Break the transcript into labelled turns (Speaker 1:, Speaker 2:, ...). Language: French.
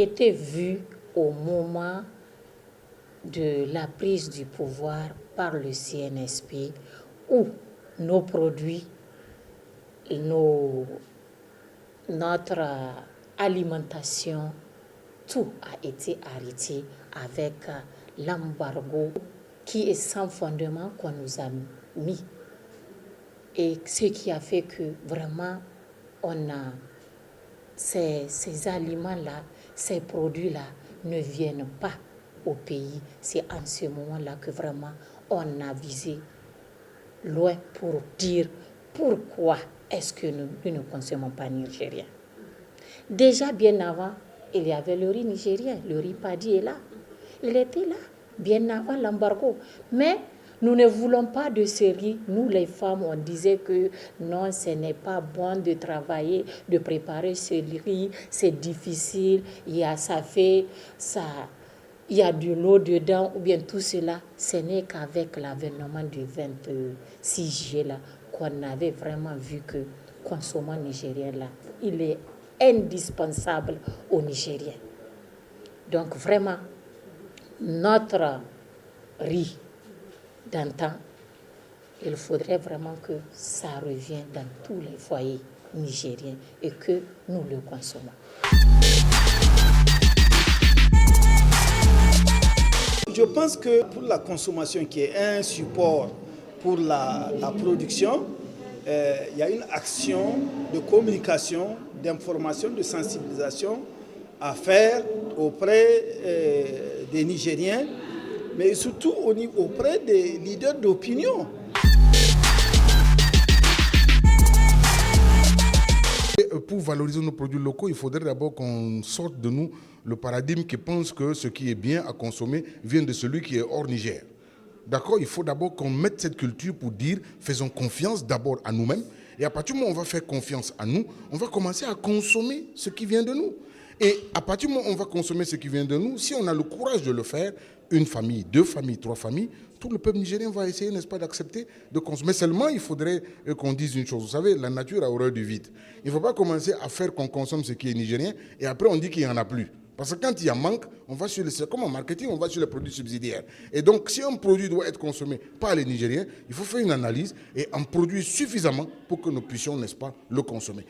Speaker 1: été vu au moment de la prise du pouvoir par le CNSP où nos produits, notre alimentation, tout a été arrêté avec l'embargo qui est sans fondement qu'on nous a mis. Et ce qui a fait que vraiment on a ces aliments-là, ces produits-là ne viennent pas au pays. C'est en ce moment-là que vraiment on a visé loin pour dire pourquoi est-ce que nous ne consommons pas nigérien. Déjà bien avant, il y avait le riz nigérien, le riz paddy est là. Il était là, bien avant l'embargo. Mais nous ne voulons pas de ce riz. Nous, les femmes, on disait que non, ce n'est pas bon de travailler, de préparer ce riz. C'est difficile, il y a de l'eau dedans, ou bien tout cela. Ce n'est qu'avec l'avènement du 26 juillet là, qu'on avait vraiment vu que consommer nigérien là, il est indispensable aux Nigériens. Donc vraiment, notre riz d'antan, il faudrait vraiment que ça revienne dans tous les foyers nigériens et que nous le consommons.
Speaker 2: Je pense que pour la consommation qui est un support pour la production, il y a une action de communication, d'information, de sensibilisation à faire auprès des Nigériens, mais surtout auprès des leaders d'opinion.
Speaker 3: Pour valoriser nos produits locaux, il faudrait d'abord qu'on sorte de nous le paradigme qui pense que ce qui est bien à consommer vient de celui qui est hors Niger. D'accord? Il faut d'abord qu'on mette cette culture pour dire faisons confiance d'abord à nous-mêmes. Et à partir du moment où on va faire confiance à nous, on va commencer à consommer ce qui vient de nous. Et à partir du moment où on va consommer ce qui vient de nous, si on a le courage de le faire, une famille, deux familles, trois familles, tout le peuple nigérien va essayer, n'est-ce pas, d'accepter de consommer. Seulement, il faudrait qu'on dise une chose. Vous savez, la nature a horreur du vide. Il ne faut pas commencer à faire qu'on consomme ce qui est nigérien et après on dit qu'il n'y en a plus. Parce que quand il y a manque, on va sur comme en marketing, on va sur les produits subsidiaires. Et donc, si un produit doit être consommé par les Nigériens, il faut faire une analyse et en produire suffisamment pour que nous puissions, n'est-ce pas, le consommer.